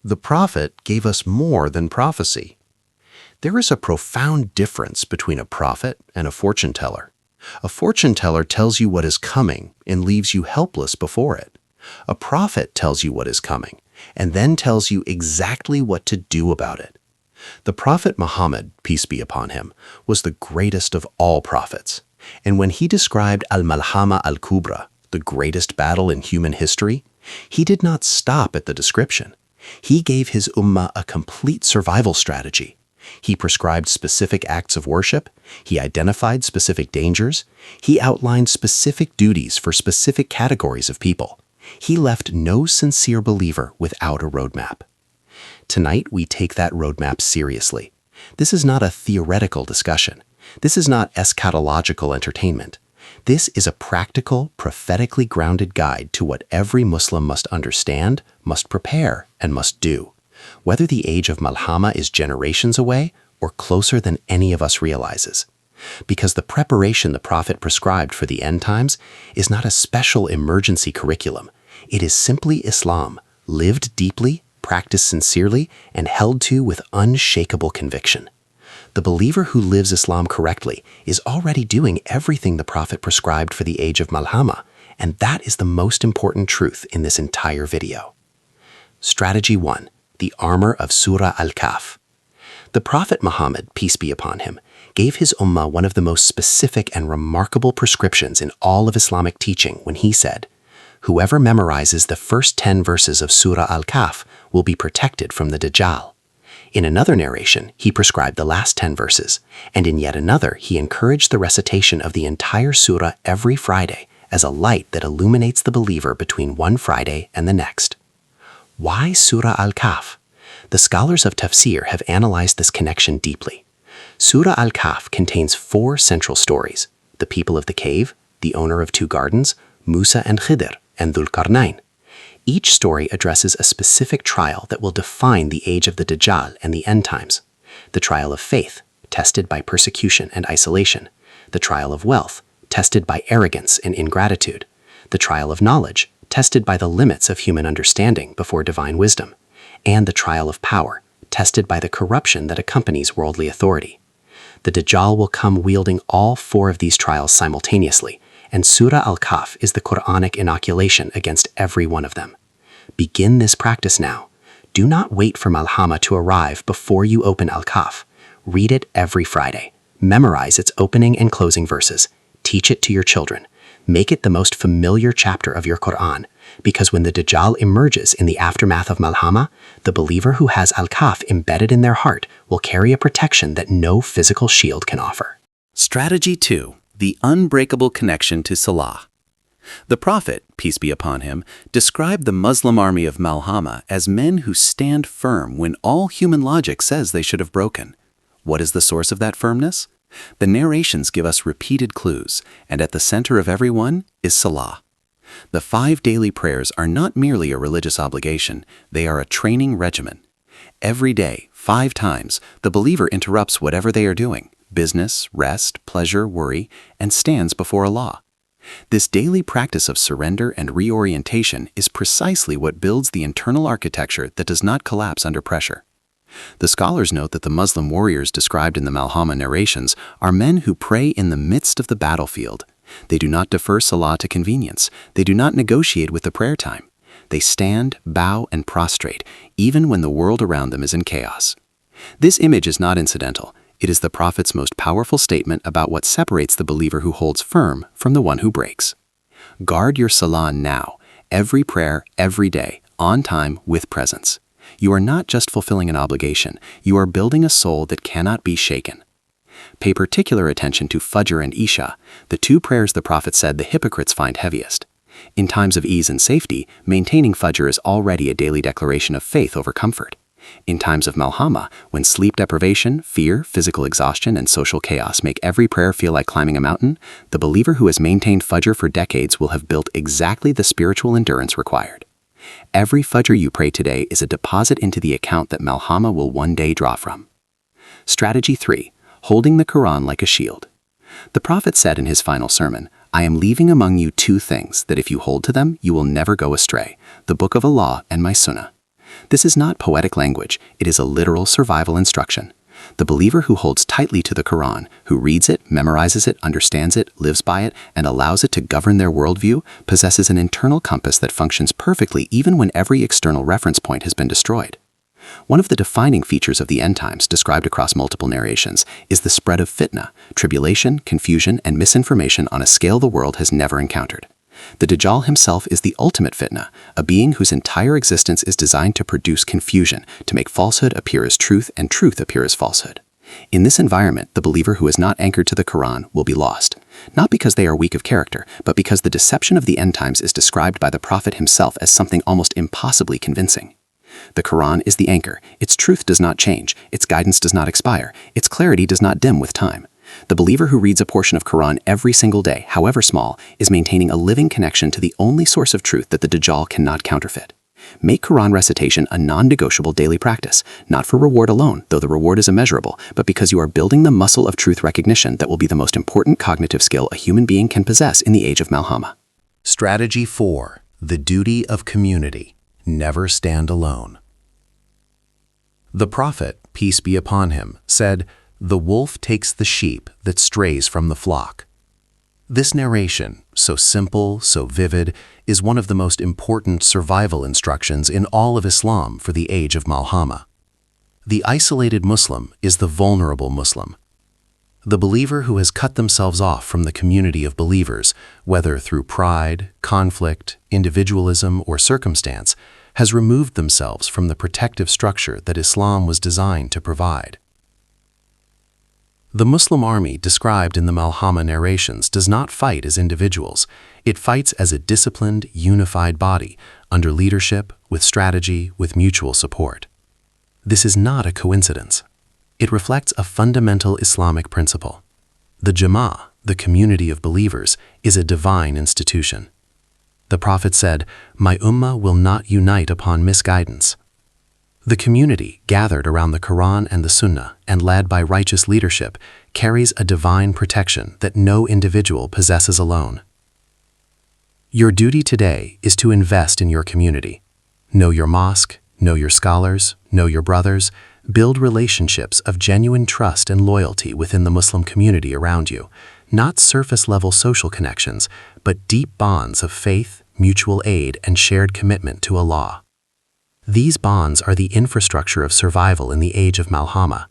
The prophet gave us more than prophecy. There is a profound difference between a prophet and a fortune teller. A fortune teller tells you what is coming and leaves you helpless before it. A prophet tells you what is coming and then tells you exactly what to do about it. The prophet Muhammad, peace be upon him, was the greatest of all prophets. And when he described Al-Malhama Al-Kubra, the greatest battle in human history, he did not stop at the description. He gave his ummah a complete survival strategy. He prescribed specific acts of worship, he identified specific dangers, he outlined specific duties for specific categories of people. He left no sincere believer without a roadmap. Tonight, we take that roadmap seriously. This is not a theoretical discussion. This is not eschatological entertainment. This is a practical, prophetically grounded guide to what every Muslim must understand, must prepare, and must do, whether the age of Malhama is generations away or closer than any of us realizes. Because the preparation the Prophet prescribed for the end times is not a special emergency curriculum. It is simply Islam, lived deeply, practiced sincerely, and held to with unshakable conviction. The believer who lives Islam correctly is already doing everything the Prophet prescribed for the age of Malhama, and that is the most important truth in this entire video. Strategy 1. The Armor of Surah Al-Kahf. The Prophet Muhammad, peace be upon him, gave his ummah one of the most specific and remarkable prescriptions in all of Islamic teaching when he said, "Whoever memorizes the first 10 verses of Surah Al-Kahf will be protected from the Dajjal." In another narration, he prescribed the last 10 verses, and in yet another, he encouraged the recitation of the entire surah every Friday as a light that illuminates the believer between one Friday and the next. Why Surah Al-Kahf? The scholars of tafsir have analyzed this connection deeply. Surah Al-Kahf contains 4 central stories: the people of the cave, the owner of 2 gardens, Musa and Khidr, and Dhul Qarnayn. Each story addresses a specific trial that will define the age of the Dajjal and the end times. The trial of faith, tested by persecution and isolation. The trial of wealth, tested by arrogance and ingratitude. The trial of knowledge, tested by the limits of human understanding before divine wisdom. And the trial of power, tested by the corruption that accompanies worldly authority. The Dajjal will come wielding all 4 of these trials simultaneously, and Surah Al-Kahf is the Quranic inoculation against every one of them. Begin this practice now. Do not wait for Malhama to arrive before you open Al-Kahf. Read it every Friday. Memorize its opening and closing verses. Teach it to your children. Make it the most familiar chapter of your Quran, because when the Dajjal emerges in the aftermath of Malhama, the believer who has Al-Kahf embedded in their heart will carry a protection that no physical shield can offer. Strategy 2. The unbreakable connection to Salah. The Prophet, peace be upon him, described the Muslim army of Malhama as men who stand firm when all human logic says they should have broken. What is the source of that firmness? The narrations give us repeated clues, and at the center of every one is Salah. The 5 daily prayers are not merely a religious obligation, they are a training regimen. Every day, 5 times, the believer interrupts whatever they are doing, business, rest, pleasure, worry, and stands before Allah. This daily practice of surrender and reorientation is precisely what builds the internal architecture that does not collapse under pressure. The scholars note that the Muslim warriors described in the Malhama narrations are men who pray in the midst of the battlefield. They do not defer salah to convenience. They do not negotiate with the prayer time. They stand, bow, and prostrate, even when the world around them is in chaos. This image is not incidental. It is the Prophet's most powerful statement about what separates the believer who holds firm from the one who breaks. Guard your salah now, every prayer, every day, on time, with presence. You are not just fulfilling an obligation, you are building a soul that cannot be shaken. Pay particular attention to Fajr and Isha, the 2 prayers the Prophet said the hypocrites find heaviest. In times of ease and safety, maintaining Fajr is already a daily declaration of faith over comfort. In times of Malhama, when sleep deprivation, fear, physical exhaustion, and social chaos make every prayer feel like climbing a mountain, the believer who has maintained Fajr for decades will have built exactly the spiritual endurance required. Every Fajr you pray today is a deposit into the account that Malhama will one day draw from. Strategy 3. Holding the Quran like a shield. The Prophet said in his final sermon, "I am leaving among you 2 things that if you hold to them, you will never go astray, the Book of Allah and my Sunnah." This is not poetic language, it is a literal survival instruction. The believer who holds tightly to the Quran, who reads it, memorizes it, understands it, lives by it, and allows it to govern their worldview, possesses an internal compass that functions perfectly even when every external reference point has been destroyed. One of the defining features of the end times, described across multiple narrations, is the spread of fitna, tribulation, confusion, and misinformation on a scale the world has never encountered. The Dajjal himself is the ultimate fitna, a being whose entire existence is designed to produce confusion, to make falsehood appear as truth and truth appear as falsehood. In this environment, the believer who is not anchored to the Quran will be lost, not because they are weak of character, but because the deception of the end times is described by the Prophet himself as something almost impossibly convincing. The Quran is the anchor. Its truth does not change, its guidance does not expire, its clarity does not dim with time. The believer who reads a portion of Quran every single day, however small, is maintaining a living connection to the only source of truth that the Dajjal cannot counterfeit. Make Quran recitation a non-negotiable daily practice, not for reward alone, though the reward is immeasurable, but because you are building the muscle of truth recognition that will be the most important cognitive skill a human being can possess in the age of Malhama. Strategy 4. The duty of community. Never stand alone. The Prophet, peace be upon him, said, "The wolf takes the sheep that strays from the flock." This narration, so simple, so vivid, is one of the most important survival instructions in all of Islam for the age of Malhama. The isolated Muslim is the vulnerable Muslim. The believer who has cut themselves off from the community of believers, whether through pride, conflict, individualism, or circumstance, has removed themselves from the protective structure that Islam was designed to provide. The Muslim army described in the Malhama narrations does not fight as individuals. It fights as a disciplined, unified body, under leadership, with strategy, with mutual support. This is not a coincidence. It reflects a fundamental Islamic principle. The Jama'ah, the community of believers, is a divine institution. The Prophet said, "My ummah will not unite upon misguidance." The community, gathered around the Quran and the Sunnah and led by righteous leadership, carries a divine protection that no individual possesses alone. Your duty today is to invest in your community. Know your mosque, know your scholars, know your brothers, build relationships of genuine trust and loyalty within the Muslim community around you, not surface-level social connections, but deep bonds of faith, mutual aid, and shared commitment to Allah. These bonds are the infrastructure of survival in the age of Malhama.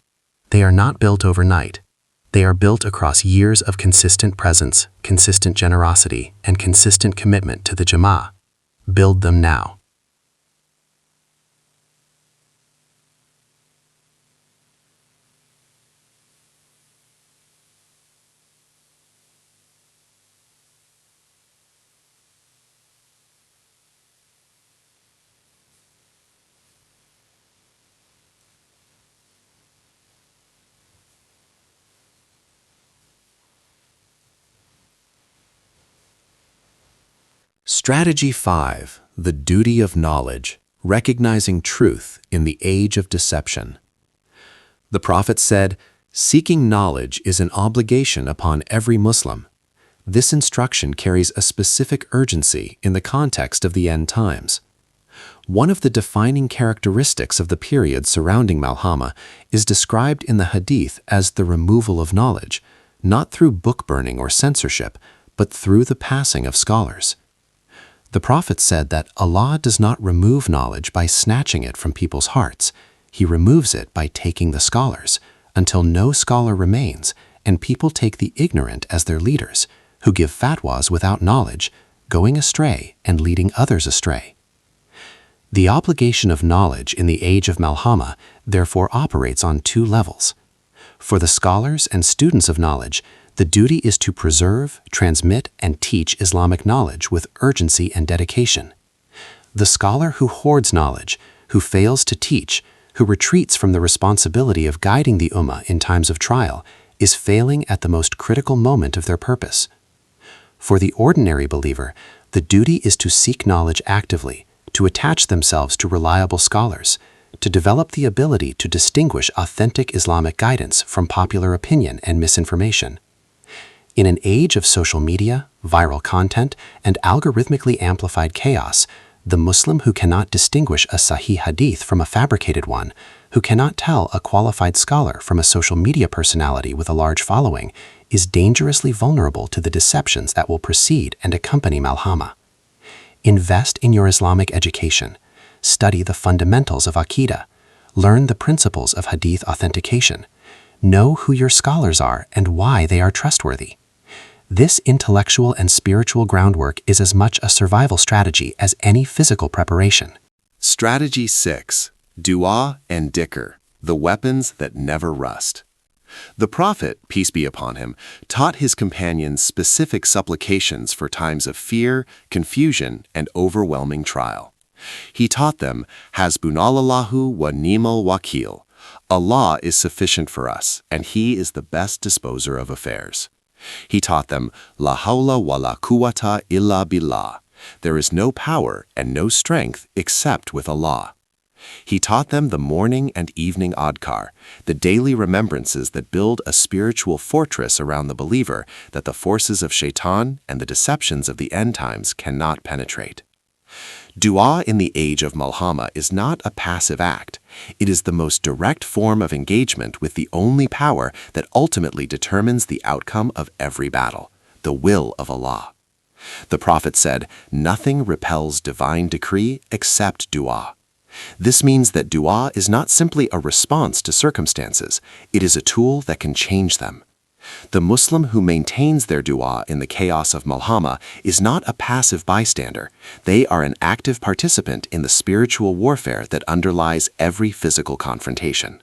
They are not built overnight. They are built across years of consistent presence, consistent generosity, and consistent commitment to the Jama'ah. Build them now. Strategy 5. The duty of knowledge, recognizing truth in the age of deception. The Prophet said, "Seeking knowledge is an obligation upon every Muslim." This instruction carries a specific urgency in the context of the end times. One of the defining characteristics of the period surrounding Malhama is described in the Hadith as the removal of knowledge, not through book burning or censorship, but through the passing of scholars. The Prophet said that Allah does not remove knowledge by snatching it from people's hearts. He removes it by taking the scholars, until no scholar remains, and people take the ignorant as their leaders, who give fatwas without knowledge, going astray and leading others astray. The obligation of knowledge in the age of Malhama therefore operates on two levels. For the scholars and students of knowledge, the duty is to preserve, transmit, and teach Islamic knowledge with urgency and dedication. The scholar who hoards knowledge, who fails to teach, who retreats from the responsibility of guiding the ummah in times of trial, is failing at the most critical moment of their purpose. For the ordinary believer, the duty is to seek knowledge actively, to attach themselves to reliable scholars, to develop the ability to distinguish authentic Islamic guidance from popular opinion and misinformation. In an age of social media, viral content, and algorithmically amplified chaos, The Muslim who cannot distinguish a Sahih hadith from a fabricated one, who cannot tell a qualified scholar from a social media personality with a large following, is dangerously vulnerable to the deceptions that will precede and accompany Malhama. Invest in your Islamic education. Study the fundamentals of Aqidah. Learn the principles of hadith authentication. Know who your scholars are and why they are trustworthy. This intellectual and spiritual groundwork is as much a survival strategy as any physical preparation. Strategy 6. Dua and dhikr, the weapons that never rust. The Prophet, peace be upon him, taught his companions specific supplications for times of fear, confusion, and overwhelming trial. He taught them, Hasbunallahu wa ni'mal wakil. Allah is sufficient for us, and He is the best disposer of affairs. He taught them, La hawla wa la quwwata illa billah. There is no power and no strength except with Allah. He taught them the morning and evening adhkar, the daily remembrances that build a spiritual fortress around the believer that the forces of shaitan and the deceptions of the end times cannot penetrate. Dua in the age of Malhama is not a passive act. It is the most direct form of engagement with the only power that ultimately determines the outcome of every battle, the will of Allah. The Prophet said, nothing repels divine decree except dua. This means that dua is not simply a response to circumstances, it is a tool that can change them. The Muslim who maintains their dua in the chaos of Malhama is not a passive bystander. They are an active participant in the spiritual warfare that underlies every physical confrontation.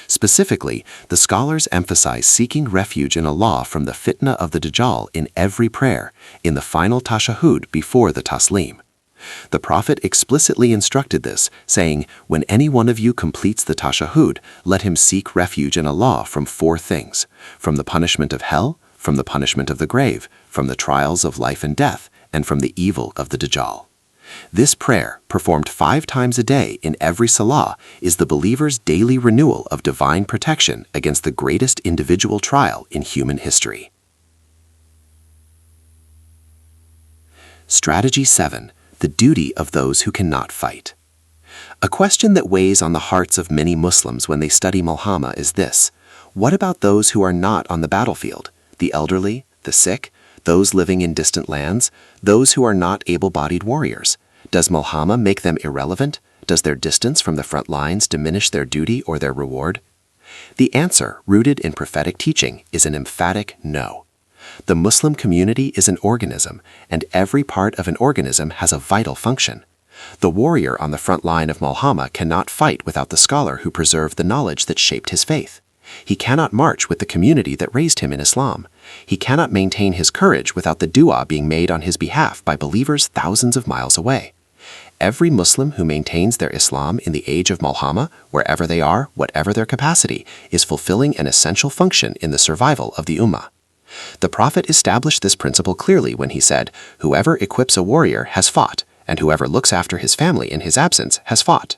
Specifically, the scholars emphasize seeking refuge in Allah from the fitna of the Dajjal in every prayer, in the final tashahhud before the taslim. The Prophet explicitly instructed this, saying, when any one of you completes the tashahhud, let him seek refuge in Allah from 4 things, from the punishment of hell, from the punishment of the grave, from the trials of life and death, and from the evil of the Dajjal. This prayer, performed 5 times a day in every salah, is the believer's daily renewal of divine protection against the greatest individual trial in human history. Strategy 7. The duty of those who cannot fight. A question that weighs on the hearts of many Muslims when they study Malhama is this: what about those who are not on the battlefield, the elderly, the sick, those living in distant lands, those who are not able-bodied warriors? Does Malhama make them irrelevant? Does their distance from the front lines diminish their duty or their reward? The answer, rooted in prophetic teaching, is an emphatic no. The Muslim community is an organism, and every part of an organism has a vital function. The warrior on the front line of Malhama cannot fight without the scholar who preserved the knowledge that shaped his faith. He cannot march with the community that raised him in Islam. He cannot maintain his courage without the dua being made on his behalf by believers thousands of miles away. Every Muslim who maintains their Islam in the age of Malhama, wherever they are, whatever their capacity, is fulfilling an essential function in the survival of the Ummah. The Prophet established this principle clearly when he said, whoever equips a warrior has fought, and whoever looks after his family in his absence has fought.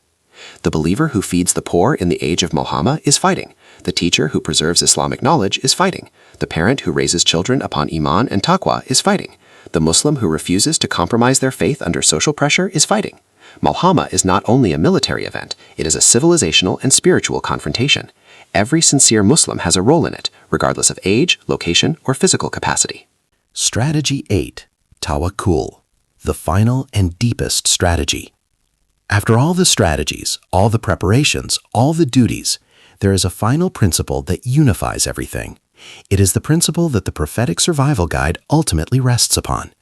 The believer who feeds the poor in the age of Malhama is fighting. The teacher who preserves Islamic knowledge is fighting. The parent who raises children upon Iman and Taqwa is fighting. The Muslim who refuses to compromise their faith under social pressure is fighting. Malhama is not only a military event, it is a civilizational and spiritual confrontation. Every sincere Muslim has a role in it, regardless of age, location, or physical capacity. Strategy 8. Tawakkul, the final and deepest strategy. After all the strategies, all the preparations, all the duties, there is a final principle that unifies everything. It is the principle that the prophetic survival guide ultimately rests upon.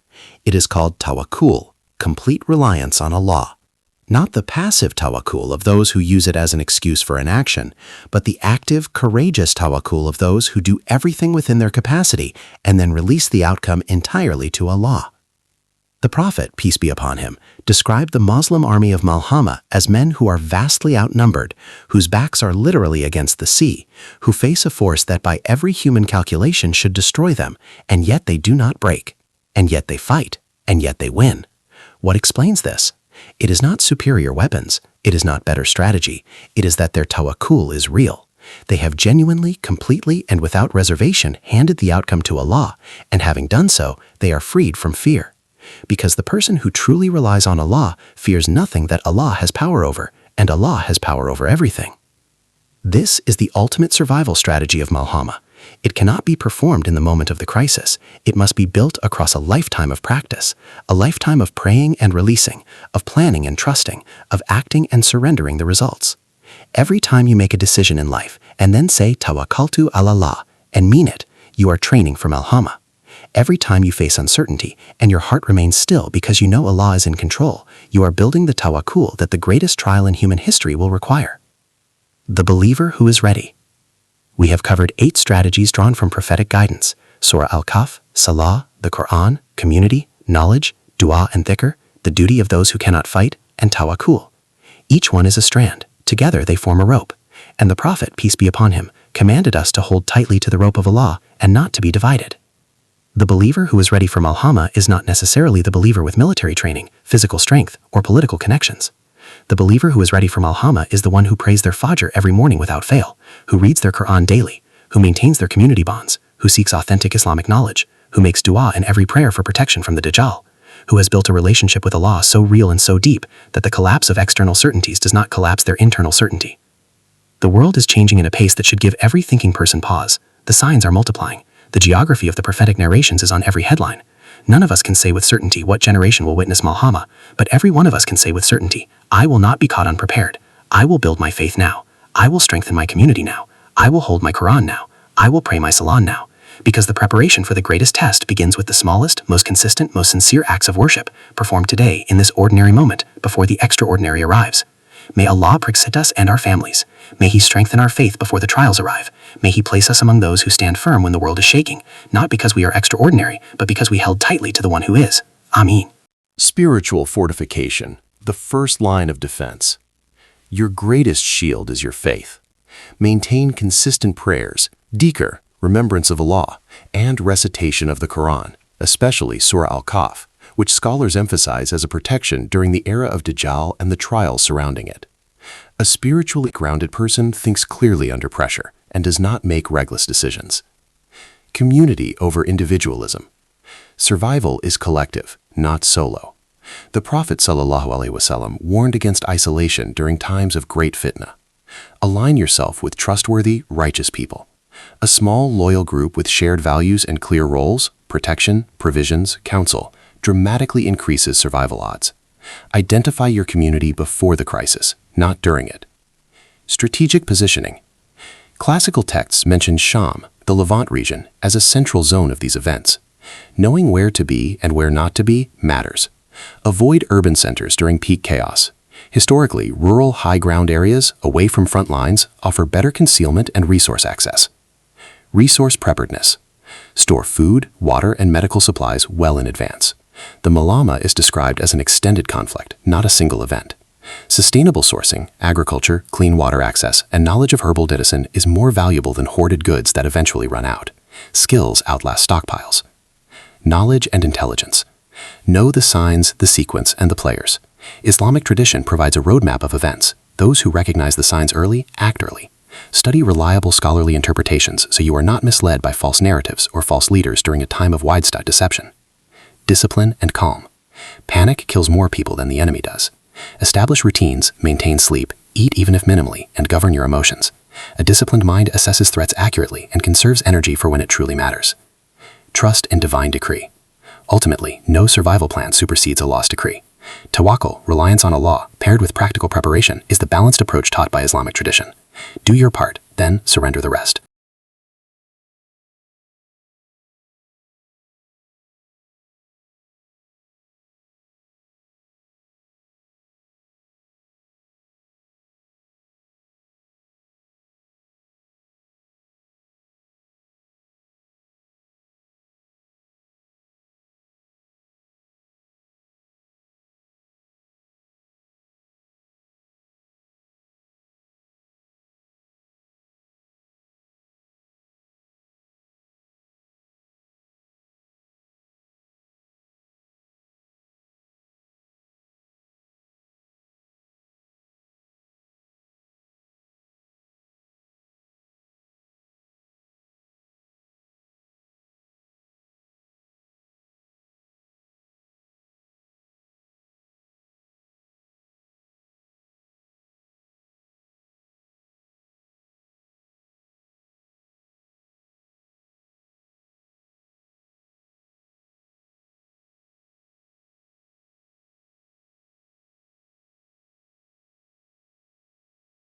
It is called tawakkul, complete reliance on Allah. Not the passive tawakkul of those who use it as an excuse for inaction, but the active, courageous tawakkul of those who do everything within their capacity and then release the outcome entirely to Allah. The Prophet, peace be upon him, described the Muslim army of Malhama as men who are vastly outnumbered, whose backs are literally against the sea, who face a force that by every human calculation should destroy them, and yet they do not break, and yet they fight, and yet they win. What explains this? It is not superior weapons, it is not better strategy, it is that their tawakkul is real. They have genuinely, completely, and without reservation handed the outcome to Allah, and having done so, they are freed from fear. because the person who truly relies on Allah fears nothing that Allah has power over, and Allah has power over everything. This is the ultimate survival strategy of Malhama. It cannot be performed in the moment of the crisis. It must be built across a lifetime of practice, a lifetime of praying and releasing, of planning and trusting, of acting and surrendering the results. Every time you make a decision in life and then say Tawakkaltu ala Allah and mean it, you are training for Malhama. Every time you face uncertainty and your heart remains still because you know Allah is in control, you are building the tawakkul that the greatest trial in human history will require. The believer who is ready. We have covered 8 strategies drawn from prophetic guidance: Surah Al-Kahf, Salah, the Quran, community, knowledge, dua and dhikr, the duty of those who cannot fight, and tawakkul. Each one is a strand. Together they form a rope. And the Prophet, peace be upon him, commanded us to hold tightly to the rope of Allah and not to be divided. The believer who is ready for Malhama is not necessarily the believer with military training, physical strength, or political connections. The believer who is ready for Malhama is the one who prays their Fajr every morning without fail, who reads their Quran daily, who maintains their community bonds, who seeks authentic Islamic knowledge, who makes dua in every prayer for protection from the Dajjal, who has built a relationship with Allah so real and so deep that the collapse of external certainties does not collapse their internal certainty. The world is changing at a pace that should give every thinking person pause. The signs are multiplying. The geography of the prophetic narrations is on every headline. None of us can say with certainty what generation will witness Malhama, but every one of us can say with certainty, I will not be caught unprepared. I will build my faith now. I will strengthen my community now. I will hold my Quran now. I will pray my Salah now. Because the preparation for the greatest test begins with the smallest, most consistent, most sincere acts of worship performed today in this ordinary moment before the extraordinary arrives. May Allah protect us and our families. May He strengthen our faith before the trials arrive. May He place us among those who stand firm when the world is shaking, not because we are extraordinary, but because we held tightly to the one who is. Ameen. Spiritual fortification, the first line of defense. Your greatest shield is your faith. Maintain consistent prayers, dhikr, remembrance of Allah, and recitation of the Quran, especially Surah Al-Kahf, which scholars emphasize as a protection during the era of Dajjal and the trials surrounding it. A spiritually grounded person thinks clearly under pressure and does not make reckless decisions. Community over individualism. Survival is collective, not solo. The Prophet ﷺ warned against isolation during times of great fitna. Align yourself with trustworthy, righteous people. A small, loyal group with shared values and clear roles, protection, provisions, counsel, dramatically increases survival odds. Identify your community before the crisis, not during it. Strategic positioning. Classical texts mention Sham, the Levant region, as a central zone of these events. Knowing where to be and where not to be matters. Avoid urban centers during peak chaos. Historically, rural high ground areas, away from front lines, offer better concealment and resource access. Resource preparedness. Store food, water, and medical supplies well in advance. The Malhama is described as an extended conflict, not a single event. Sustainable sourcing, agriculture, clean water access, and knowledge of herbal medicine is more valuable than hoarded goods that eventually run out. Skills outlast stockpiles. Knowledge and intelligence. Know the signs, the sequence, and the players. Islamic tradition provides a roadmap of events. Those who recognize the signs early, act early. Study reliable scholarly interpretations so you are not misled by false narratives or false leaders during a time of widespread deception. Discipline and calm. Panic kills more people than the enemy does. Establish routines, maintain sleep, eat even if minimally, and govern your emotions. A disciplined mind assesses threats accurately and conserves energy for when it truly matters. Trust in divine decree. Ultimately, no survival plan supersedes Allah's decree. Tawakkul, reliance on Allah, paired with practical preparation, is the balanced approach taught by Islamic tradition. Do your part, then surrender the rest.